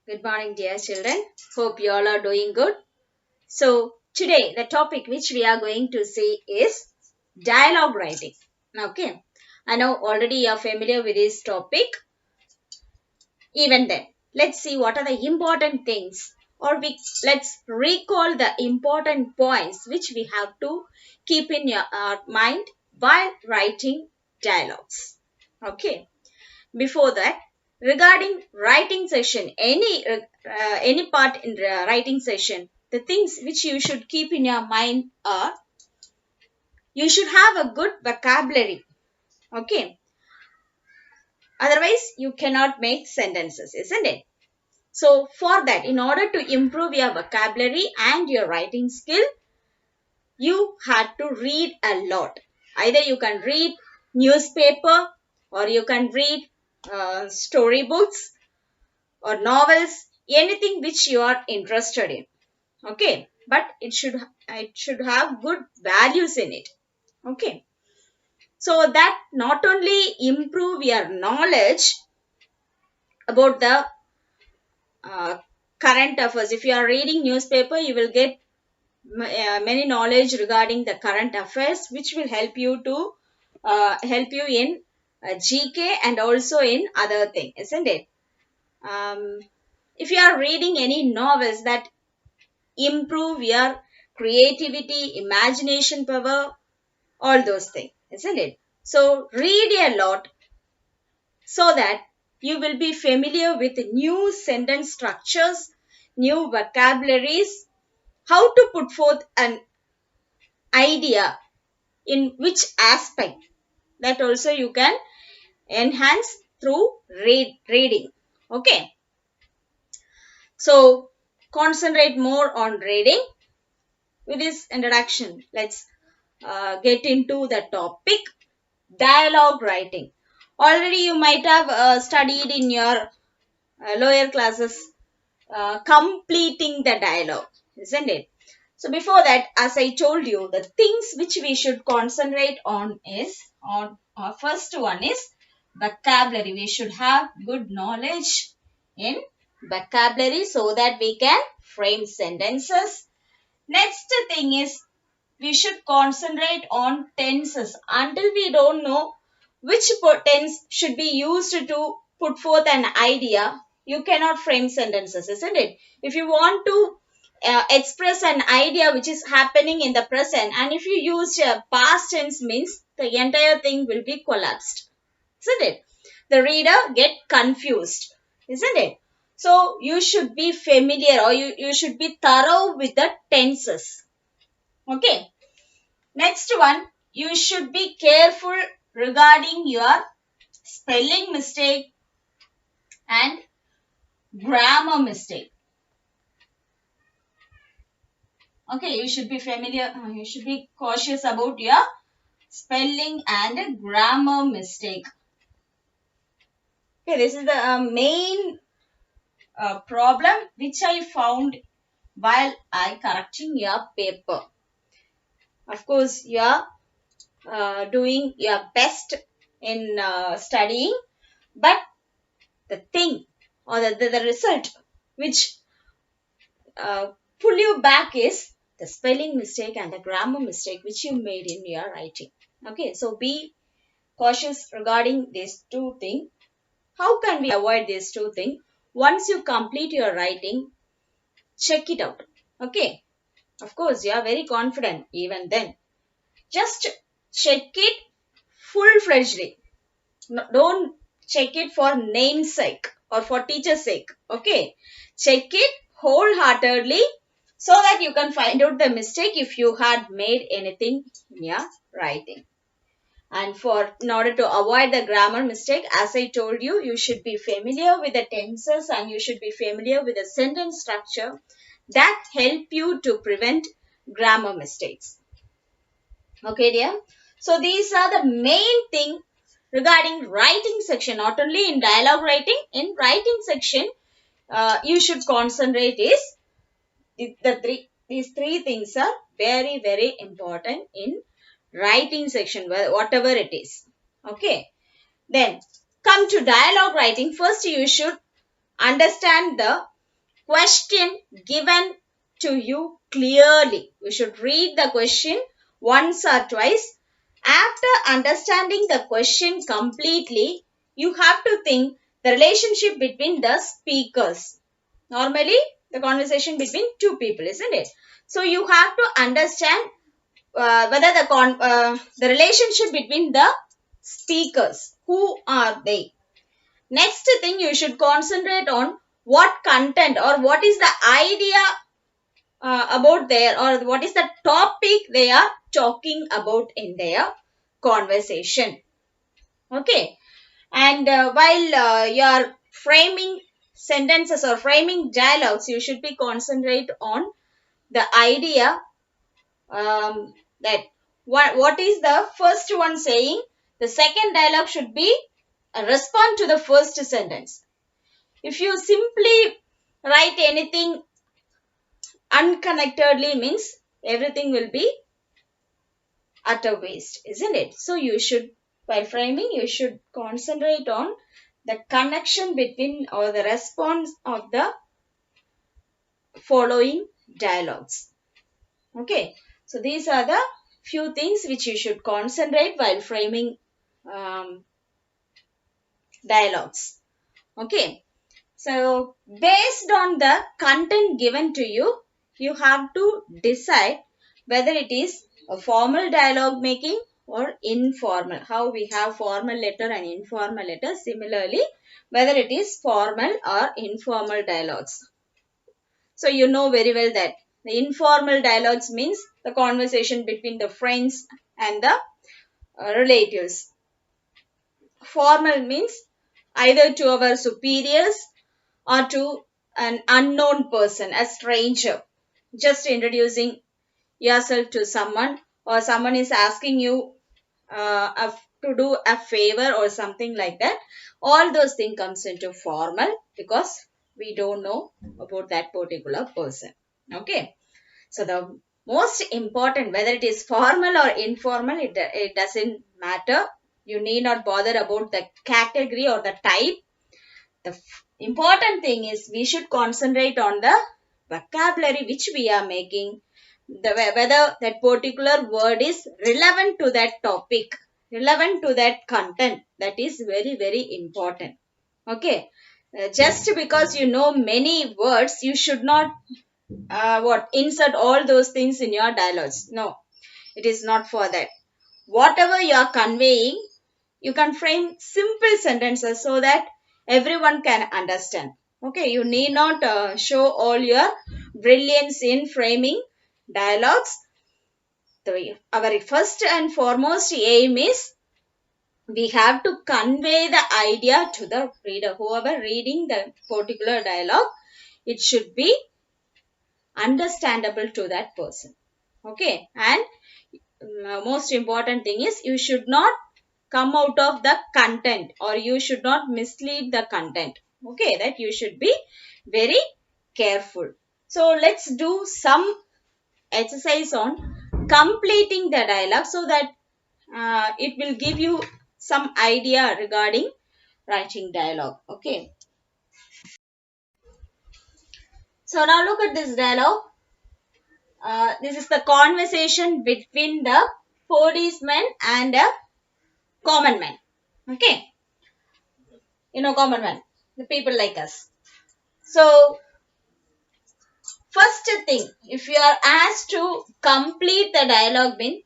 Good morning, dear children. Hope you all are doing good. So, today the topic which we are going to see is dialogue writing. Okay, I know already you are familiar with this topic. Even then, let's see what are the important things, or let's recall the important points which we have to keep in your mind while writing dialogues. Okay. Before that, regarding writing session, any part in the writing session, the things which you should keep in your mind are you should have a good vocabulary. Okay, otherwise you cannot make sentences, isn't it? So for that, in order to improve your vocabulary and your writing skill, you had to read a lot. Either you can read newspaper, or you can read storybooks or novels, anything which you are interested in. Okay, but it should have good values in it. Okay, so that not only improve your knowledge about the uh, current affairs. If you are reading newspaper, you will get many knowledge regarding the current affairs, which will help you to help you in GK and also in other thing, isn't it? um, if you are reading any novels, that improve your creativity, imagination power, all those things, isn't it? So read a lot so that you will be familiar with new sentence structures, new vocabularies, how to put forth an idea in which aspect, that also you can enhance through reading. Okay, so concentrate more on reading. With this introduction, let's get into the topic dialogue writing. Already you might have studied in your lower classes completing the dialogue, isn't it? So before that, as I told you, the things which we should concentrate on is first one is vocabulary. We should have good knowledge in vocabulary so that we can frame sentences. Next thing is we should concentrate on tenses. Until we don't know which tense should be used to put forth an idea, you cannot frame sentences, isn't it? If you want to express an idea which is happening in the present, and if you use past tense, means the entire thing will be collapsed, isn't it? The reader get confused, isn't it? So you should be familiar, or you should be thorough with the tenses. Okay. Next one, you should be careful regarding your spelling mistake and grammar mistake. Okay, you should be familiar, you should be cautious about your spelling and grammar mistake. Okay, this is the main problem which I found while I correcting your paper. Of course, you are doing your best in studying, but the thing or the result which pull you back is the spelling mistake and the grammar mistake which you made in your writing. Okay, so be cautious regarding these two things. How can we avoid these two things? Once you complete your writing, check it out. Okay, of course you are very confident. Even then, just check it full-fledgedly. No, don't check it for namesake or for teacher's sake. Okay, check it wholeheartedly so that you can find out the mistake if you had made anything in your writing. And in order to avoid the grammar mistake, as I told you, you should be familiar with the tenses and you should be familiar with the sentence structure that help you to prevent grammar mistakes. Okay, dear. So these are the main thing regarding writing section. Not only in dialogue writing, in writing section, you should concentrate is these three things are very, very important in writing section, whatever it is. Okay. Then come to dialogue writing. First, you should understand the question given to you clearly. You should read the question once or twice. After understanding the question completely, you have to think the relationship between the speakers. Normally, the conversation between two people, isn't it? So you have to understand whether the relationship between the speakers, who are they. Next thing, you should concentrate on what content or what is the idea about their, or what is the topic they are talking about in their conversation. Okay. And while you are framing sentences or framing dialogues, you should be concentrate on the idea, that what is the first one saying. The second dialogue should be a respond to the first sentence. If you simply write anything unconnectedly, means everything will be utter waste, isn't it? So you should, while framing, you should concentrate on the connection between or the response of the following dialogues. Okay, so these are the few things which you should concentrate while framing dialogues. Okay, so based on the content given to you, you have to decide whether it is a formal dialogue making or informal. How we have formal letter and informal letter. Similarly, whether it is formal or informal dialogues. So you know very well that the informal dialogues means the conversation between the friends and the relatives. Formal means either to our superiors or to an unknown person, a stranger. Just introducing yourself to someone, or someone is asking you to do a favor or something like that. All those things comes into formal because we don't know about that particular person. Okay. So the most important, whether it is formal or informal, it doesn't matter. You need not bother about the category or the type. The important thing is we should concentrate on the vocabulary which we are making, whether that particular word is relevant to that topic, relevant to that content. That is very, very important. Okay. Just because you know many words, you should not insert all those things in your dialogues. No, it is not for that. Whatever you are conveying, you can frame simple sentences so that everyone can understand. Okay, you need not show all your brilliance in framing dialogues. Our first and foremost aim is we have to convey the idea to the reader. Whoever reading the particular dialogue, it should be understandable to that person. Okay, and most important thing is you should not come out of the content, or you should not mislead the content. Okay, that you should be very careful. So let's do some exercise on completing the dialogue so that it will give you some idea regarding writing dialogue. Okay, so now look at this dialogue. This is the conversation between the policeman and a common man. Okay, you know common man, the people like us. So first thing, if you are asked to complete the dialogue, mean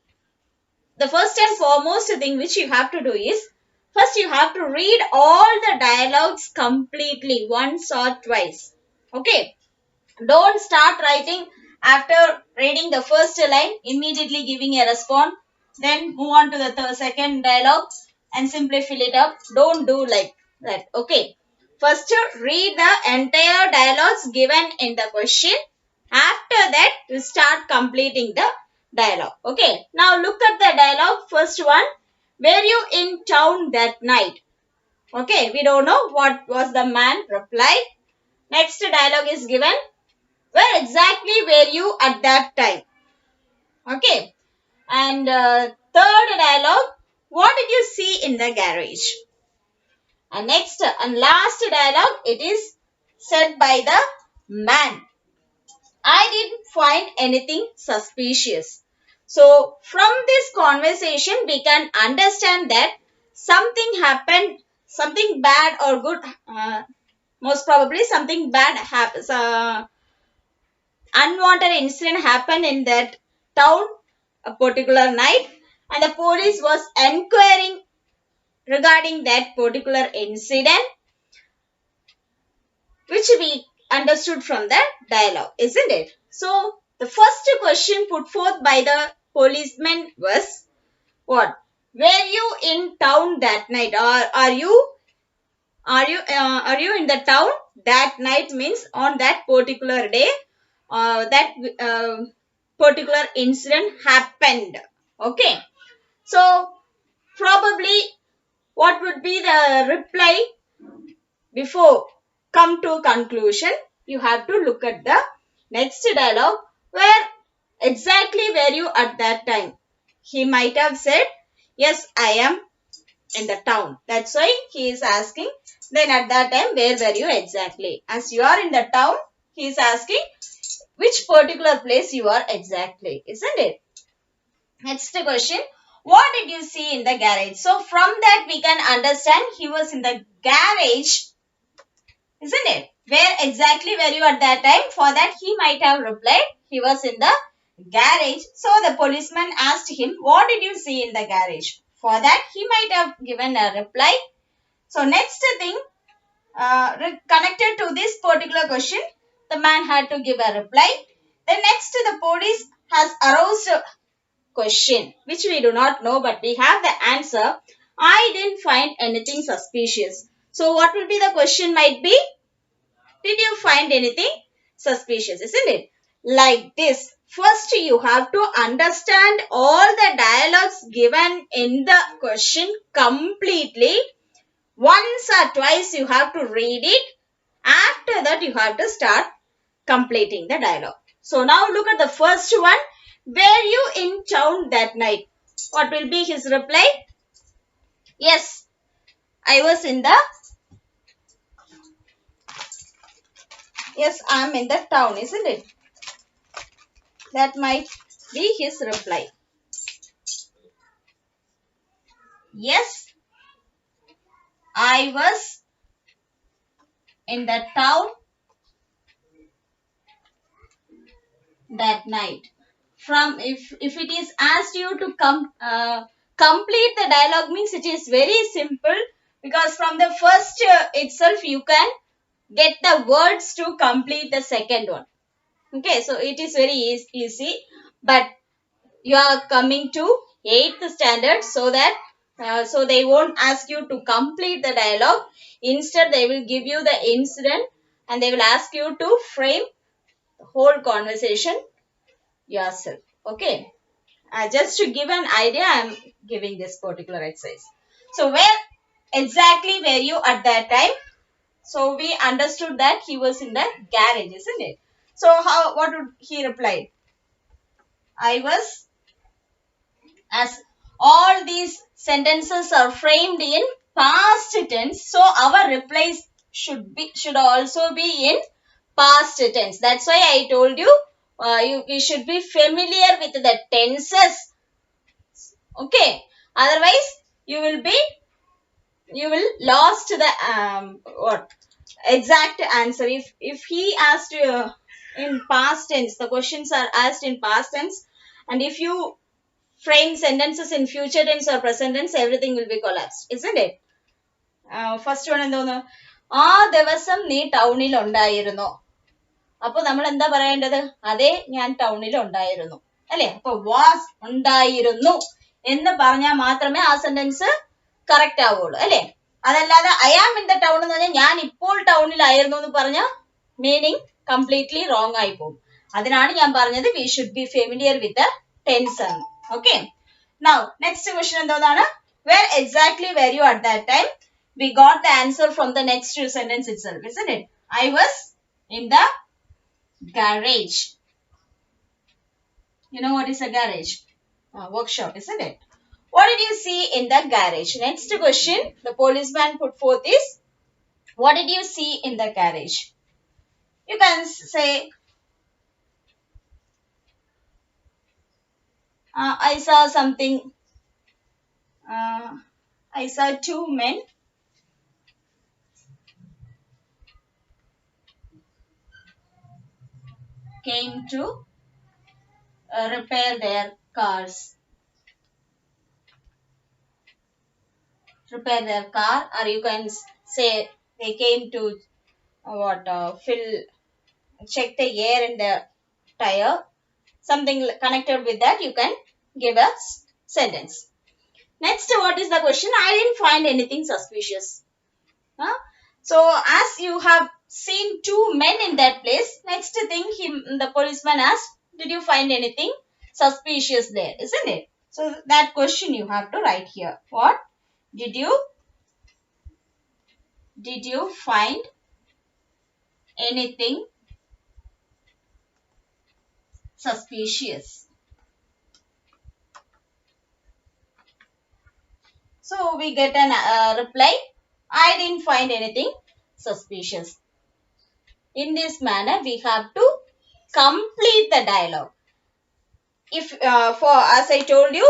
the first and foremost thing which you have to do is, first you have to read all the dialogues completely once or twice. Okay, don't start writing after reading the first line, immediately giving a response, then move on to the second dialogue and simply fill it up. Don't do like that. Okay. First, read the entire dialogues given in the question. After that, you start completing the dialogue. Okay. Now, look at the dialogue. First one. Were you in town that night? Okay. We don't know what was the man replied. Next dialogue is given. Where exactly were you at that time? Okay. And third dialogue, what did you see in the garage? And next and last dialogue, it is said by the man. I didn't find anything suspicious. So, from this conversation, we can understand that something happened, something bad or good, most probably something bad happens, unwanted incident happened in that town a particular night, and the police was inquiring regarding that particular incident, which we understood from the dialogue, isn't it? So, the first question put forth by the policeman was what? Were you in town that night, or are you in the town that night? Means on that particular day, that particular incident happened. Okay, so probably what would be the reply before come to conclusion? You have to look at the next dialogue where exactly were you at that time. He might have said, yes, I am in the town. That's why he is asking, then at that time, where were you exactly? As you are in the town, he is asking which particular place you are exactly, isn't it? Next question, what did you see in the garage? So from that we can understand he was in the garage, isn't it? Where exactly were you at that time? For that he might have replied he was in the garage. So the policeman asked him, what did you see in the garage? For that he might have given a reply. So next thing, connected to this particular question, the man had to give a reply. Then next the police has aroused a question which we do not know, but we have the answer. I didn't find anything suspicious. So what will be the question might be? Did you find anything suspicious, isn't it? Like this. First, you have to understand all the dialogues given in the question completely. Once or twice you have to read it. After that, you have to start completing the dialogue. So now look at the first one. Were you in town that night? What will be his reply? Yes, I was in the, yes, I am in the town, isn't it? That might be his reply. Yes, I was in the town that night. From if it is asked you to complete the dialogue, means it is very simple, because from the first itself you can get the words to complete the second one. Okay, so it is very easy, but you are coming to 8th standard, so that so they won't ask you to complete the dialogue. Instead they will give you the incident and they will ask you to frame the whole conversation yourself. Okay, just to give an idea, I am giving this particular exercise. So where exactly were you at that time? So we understood that he was in the garage, isn't it? So what would he reply? I was, as all these sentences are framed in past tense, so our replies should also be in past tense. That's why I told you, you should be familiar with the tenses. Okay, otherwise you will lost the what exact answer. If he asked you in past tense, the questions are asked in past tense, and if you frame sentences in future tense or present tense, everything will be collapsed, isn't it? First one എന്തോന്ന്, ആ ദിവസം നീ ടൗണിൽ ഉണ്ടായിരുന്നോ? അപ്പൊ നമ്മൾ എന്താ പറയേണ്ടത്? അതെ, ഞാൻ ടൗണിൽ ഉണ്ടായിരുന്നു, അല്ലെ? അപ്പൊ വാസ് ഉണ്ടായിരുന്നു എന്ന് പറഞ്ഞാൽ മാത്രമേ ആ സെന്റൻസ് കറക്റ്റ് ആവുള്ളൂ, അല്ലെ? അതല്ലാതെ I am in the town എന്ന് പറഞ്ഞാൽ ഞാൻ ഇപ്പോൾ ടൗണിലായിരുന്നു എന്ന് പറഞ്ഞാൽ മീനിങ് കംപ്ലീറ്റ്ലി റോങ് ആയി പോകും. അതിനാണ് ഞാൻ പറഞ്ഞത് we should be familiar with the tense എന്ന്. Okay, now next question എന്താണ്? Where exactly were you at that time? We got the answer from the next sentence itself, isn't it? I was in the garage. You know what is a garage? Workshop, isn't it? What did you see in the garage? Next question the policeman put forth is, what did you see in the garage? You can say, I saw something. I saw two men came to repair their cars. Repair their car, or you can say they came to fill, check the air in the tire. Something connected with that, you can give a sentence. Next, what is the question? I didn't find anything suspicious. Huh? So, as you have seen two men in that place, next thing the policeman asked, did you find anything suspicious there? Isn't it? So, that question you have to write here. What? Did you find anything suspicious? So, we get an reply. I didn't find anything suspicious. In this manner, we have to complete the dialogue. If as I told you,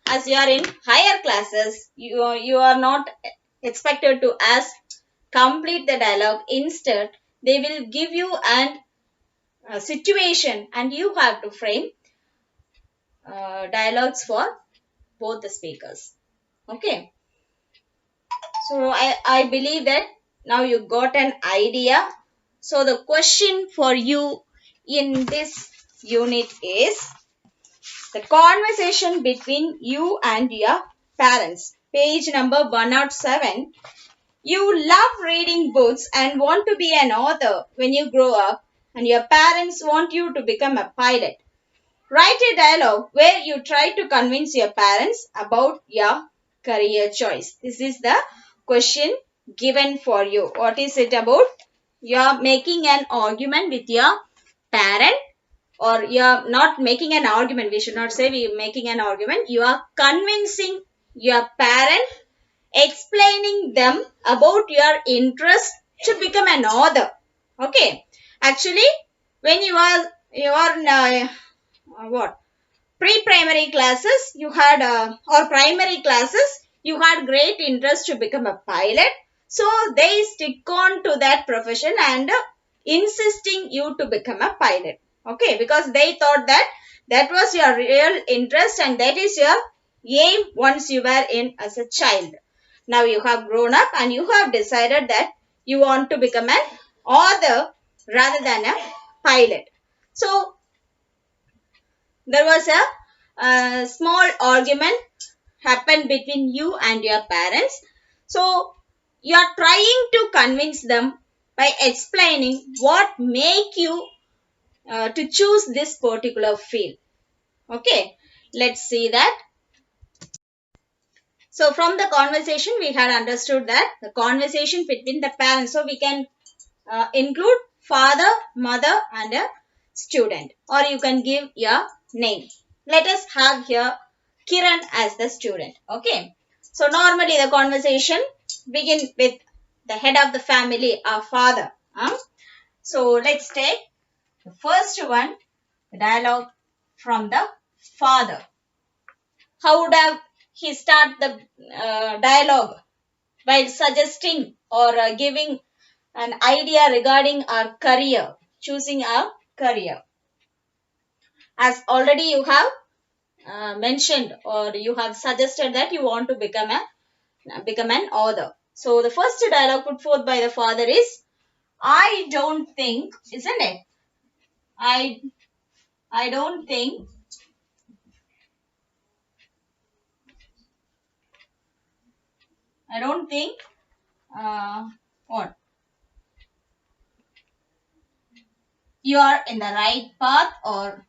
as you are in higher classes, you are not expected to ask complete the dialogue. Instead, they will give you an situation and you have to frame dialogues for both the speakers. Okay. So I believe that now you got an idea. So the question for you in this unit is the conversation between you and your parents. Page number 107. You love reading books and want to be an author when you grow up, and your parents want you to become a pilot. Write a dialogue where you try to convince your parents about your career choice. This is the question given for you. What is it about? You are making an argument with your parent, or you are not making an argument. We should not say we are making an argument. You are convincing your parent, explaining them about your interest to become an author. Okay. Actually, when you are in what pre-primary classes, you had or primary classes, you had great interest to become a pilot. So they stick on to that profession and insisting you to become a pilot. Okay, because they thought that that was your real interest and that is your aim once you were in as a child. Now you have grown up and you have decided that you want to become an author rather than a pilot. So there was a small argument happened between you and your parents. So you are trying to convince them by explaining what make you to choose this particular field. Okay, let's see that. So from the conversation we had understood that the conversation between the parents, so we can include father, mother and a student, or you can give your name. Let us have here Kiran as the student. Okay. So normally the conversation begin with the head of the family, our father. So let's take the first one, the dialogue from the father. How would have he start the dialogue? By suggesting or giving an idea regarding our career, choosing our career. As already you have mentioned or you have suggested that you want to become an author. So the first dialogue put forth by the father is, I don't think, isn't it? I don't think I don't think what you are in the right path, or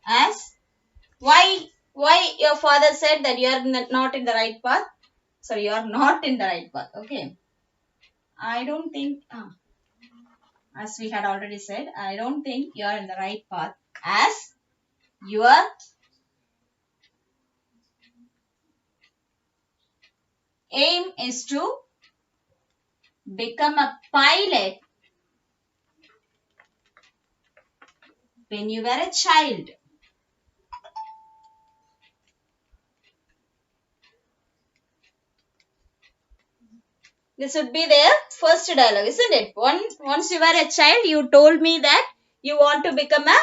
as why your father said that you are not in the right path. So you are not in the right path. Okay. I don't think as we had already said, I don't think you are in the right path, as you are aim is to become a pilot when you were a child. This would be their first dialogue, isn't it? Once you were a child, you told me that you want to become a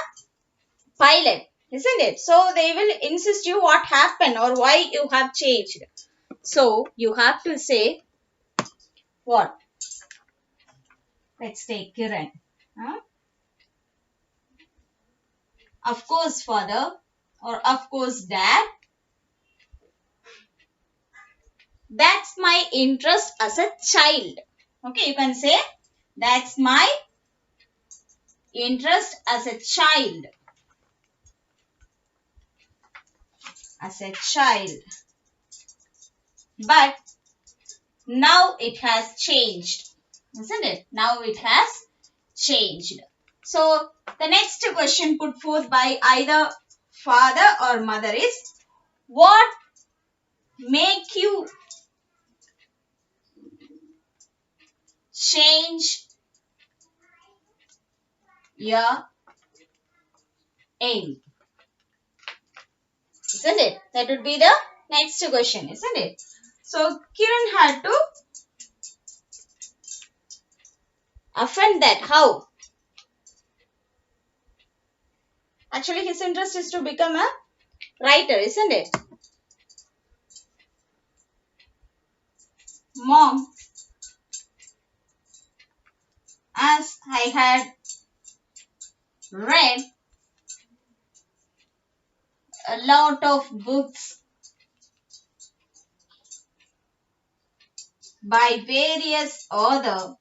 pilot, isn't it? So they will insist you what happened or why you have changed. So you have to say what? Let's take Kiran. Huh? Of course, father, or of course, dad. That's my interest as a child. Okay, you can say that's my interest as a child. As a child. But now it has changed. Isn't it? Now it has changed. So the next question put forth by either father or mother is, what make you change your aim? Isn't it? That would be the next question, isn't it? So Kiran had to offend that. How? Actually, his interest is to become a writer, isn't it? Mom, as I had read a lot of books by various authors,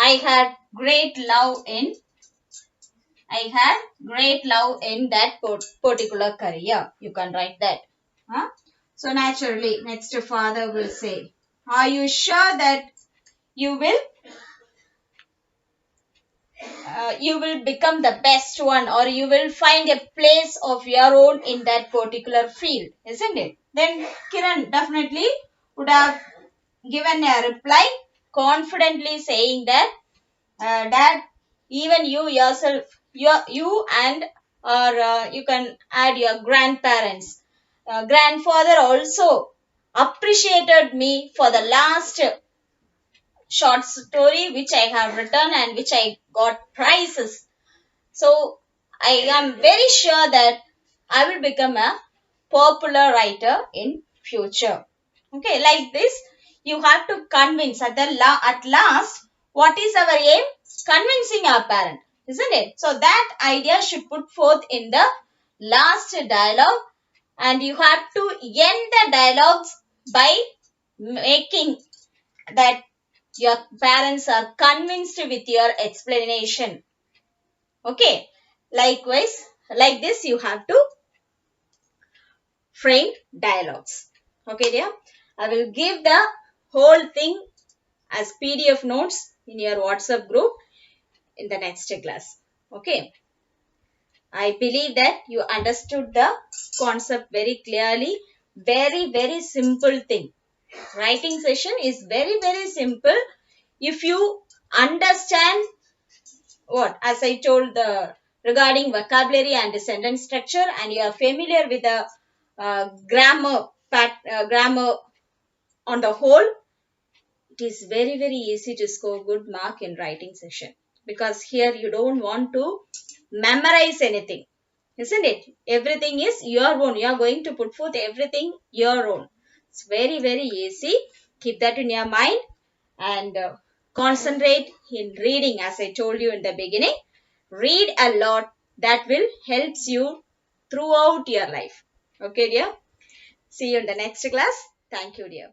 I had great love in that particular career. You can write that. Huh? So naturally, next father will say, are you sure that you will become the best one, or you will find a place of your own in that particular field, isn't it? Then Kiran definitely would have given a reply confidently saying that, Dad, even you yourself, you and or you can add your grandparents, grandfather also appreciated me for the last short story which I have written and which I got prizes. So I am very sure that I will become a popular writer in future. Okay, like this, you have to convince at last, what is our aim? Convincing our parent, isn't it? So that idea should put forth in the last dialogue, and you have to end the dialogues by making that your parents are convinced with your explanation. Okay, likewise, like this, you have to frame dialogues. Okay, dear. I will give the whole thing as PDF notes in your WhatsApp group in the next class. Okay. I believe that you understood the concept very clearly. Very, very simple thing. Writing session is very, very simple. If you understand what, as I told the regarding vocabulary and the sentence structure, and you are familiar with the grammar on the whole, it is very, very easy to score good mark in writing session, because here you don't want to memorize anything, isn't it? Everything is your own. You are going to put forth everything your own. It's very, very easy. Keep that in your mind, and concentrate in reading. As I told you in the beginning, read a lot. That will helps you throughout your life. Okay, dear. See you in the next class. Thank you, dear.